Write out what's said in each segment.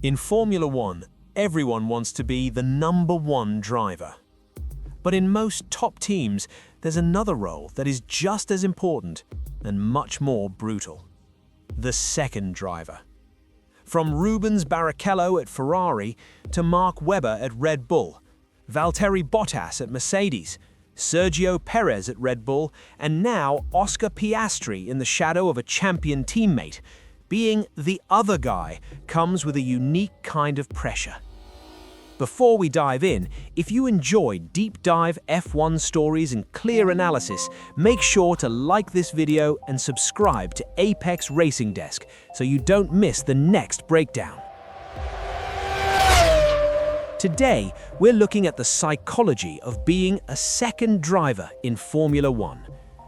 In Formula One, everyone wants to be the number one driver. But in most top teams, there's another role that is just as important and much more brutal. The second driver. From Rubens Barrichello at Ferrari to Mark Webber at Red Bull, Valtteri Bottas at Mercedes, Sergio Pérez at Red Bull, and now Oscar Piastri in the shadow of a champion teammate, being the other guy comes with a unique kind of pressure. Before we dive in, if you enjoy deep dive F1 stories and clear analysis, make sure to like this video and subscribe to Apex Racing Desk so you don't miss the next breakdown. Today, we're looking at the psychology of being a second driver in Formula One,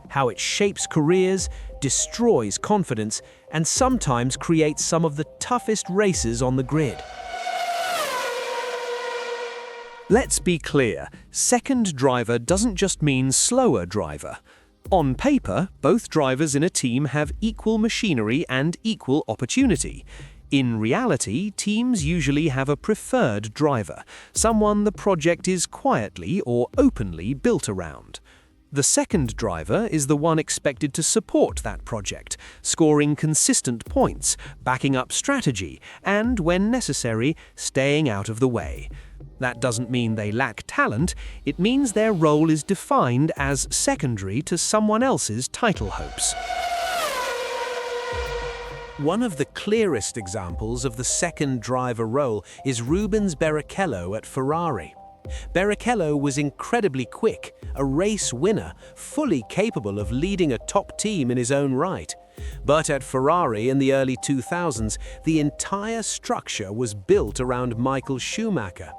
how it shapes careers, destroys confidence, and sometimes creates some of the toughest races on the grid. Let's be clear, second driver doesn't just mean slower driver. On paper, both drivers in a team have equal machinery and equal opportunity. In reality, teams usually have a preferred driver, someone the project is quietly or openly built around. The second driver is the one expected to support that project, scoring consistent points, backing up strategy, and, when necessary, staying out of the way. That doesn't mean they lack talent, it means their role is defined as secondary to someone else's title hopes. One of the clearest examples of the second driver role is Rubens Barrichello at Ferrari. Barrichello was incredibly quick, a race winner, fully capable of leading a top team in his own right. But at Ferrari in the early 2000s, the entire structure was built around Michael Schumacher.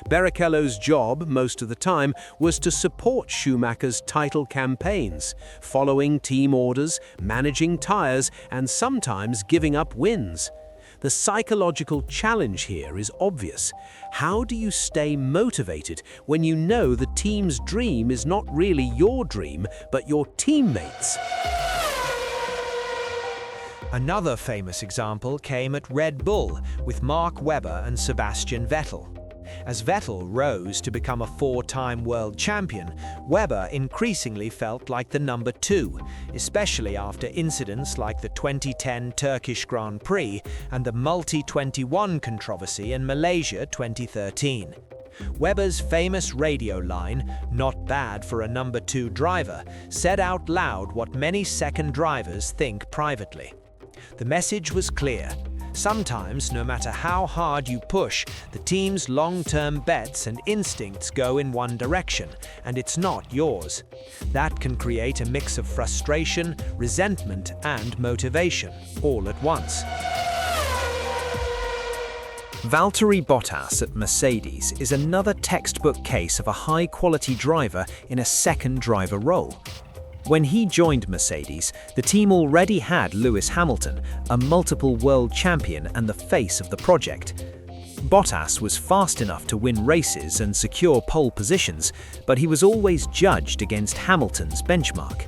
Barrichello's job, most of the time, was to support Schumacher's title campaigns, following team orders, managing tires, and sometimes giving up wins. The psychological challenge here is obvious. How do you stay motivated when you know the team's dream is not really your dream, but your teammates'? Another famous example came at Red Bull with Mark Webber and Sebastian Vettel. As Vettel rose to become a four-time world champion, Webber increasingly felt like the number two, especially after incidents like the 2010 Turkish Grand Prix and the Multi-21 controversy in Malaysia 2013. Webber's famous radio line, "Not bad for a number two driver," said out loud what many second drivers think privately. The message was clear. Sometimes, no matter how hard you push, the team's long-term bets and instincts go in one direction, and it's not yours. That can create a mix of frustration, resentment, and motivation, all at once. Valtteri Bottas at Mercedes is another textbook case of a high-quality driver in a second driver role. When he joined Mercedes, the team already had Lewis Hamilton, a multiple world champion and the face of the project. Bottas was fast enough to win races and secure pole positions, but he was always judged against Hamilton's benchmark.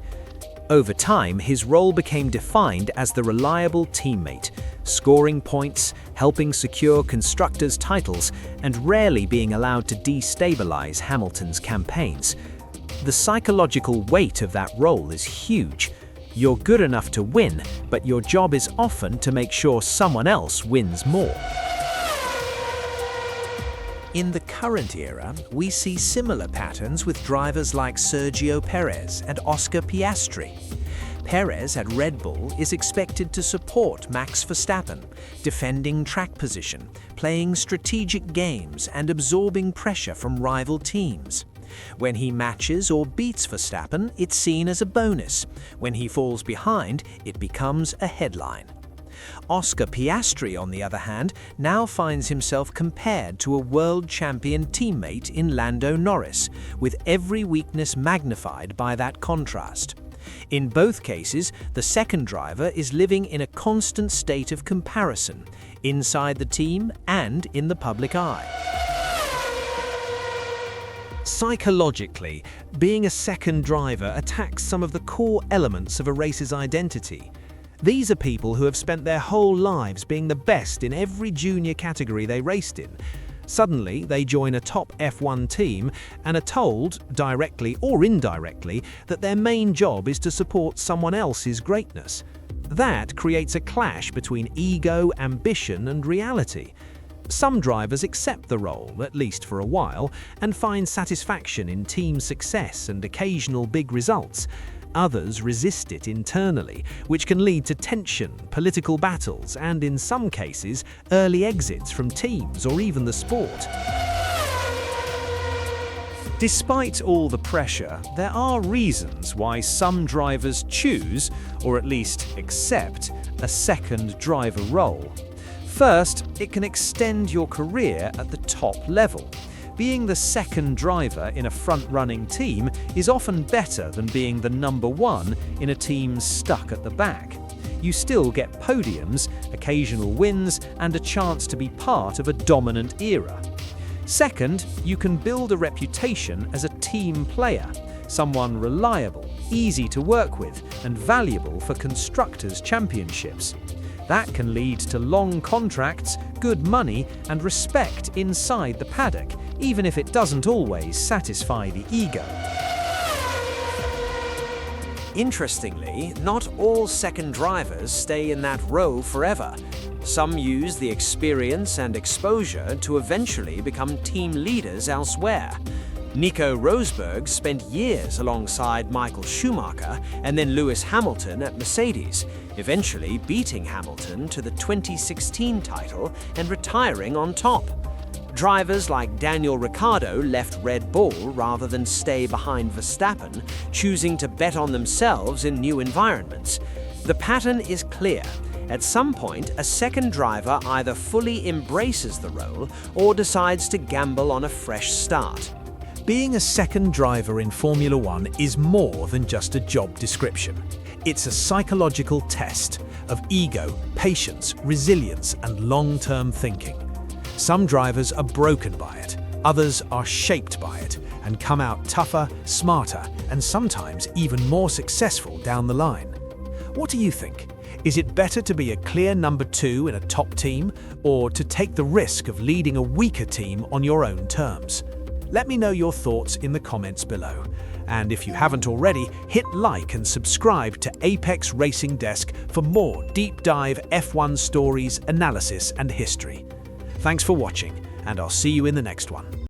Over time, his role became defined as the reliable teammate, scoring points, helping secure constructors' titles, and rarely being allowed to destabilize Hamilton's campaigns. The psychological weight of that role is huge. You're good enough to win, but your job is often to make sure someone else wins more. In the current era, we see similar patterns with drivers like Sergio Pérez and Oscar Piastri. Pérez at Red Bull is expected to support Max Verstappen, defending track position, playing strategic games, and absorbing pressure from rival teams. When he matches or beats Verstappen, it's seen as a bonus. When he falls behind, it becomes a headline. Oscar Piastri, on the other hand, now finds himself compared to a world champion teammate in Lando Norris, with every weakness magnified by that contrast. In both cases, the second driver is living in a constant state of comparison, inside the team and in the public eye. Psychologically, being a second driver attacks some of the core elements of a race's identity. These are people who have spent their whole lives being the best in every junior category they raced in. Suddenly, they join a top F1 team and are told, directly or indirectly, that their main job is to support someone else's greatness. That creates a clash between ego, ambition, and reality. Some drivers accept the role, at least for a while, and find satisfaction in team success and occasional big results. Others resist it internally, which can lead to tension, political battles, and in some cases, early exits from teams or even the sport. Despite all the pressure, there are reasons why some drivers choose, or at least accept, a second driver role. First, it can extend your career at the top level. Being the second driver in a front-running team is often better than being the number one in a team stuck at the back. You still get podiums, occasional wins, and a chance to be part of a dominant era. Second, you can build a reputation as a team player, someone reliable, easy to work with, and valuable for constructors' championships. That can lead to long contracts, good money, and respect inside the paddock, even if it doesn't always satisfy the ego. Interestingly, not all second drivers stay in that role forever. Some use the experience and exposure to eventually become team leaders elsewhere. Nico Rosberg spent years alongside Michael Schumacher and then Lewis Hamilton at Mercedes, eventually beating Hamilton to the 2016 title and retiring on top. Drivers like Daniel Ricciardo left Red Bull rather than stay behind Verstappen, choosing to bet on themselves in new environments. The pattern is clear. At some point, a second driver either fully embraces the role or decides to gamble on a fresh start. Being a second driver in Formula One is more than just a job description. It's a psychological test of ego, patience, resilience, and long-term thinking. Some drivers are broken by it, others are shaped by it, and come out tougher, smarter, and sometimes even more successful down the line. What do you think? Is it better to be a clear number two in a top team, or to take the risk of leading a weaker team on your own terms? Let me know your thoughts in the comments below. And if you haven't already, hit like and subscribe to Apex Racing Desk for more deep dive F1 stories, analysis, and history. Thanks for watching, and I'll see you in the next one.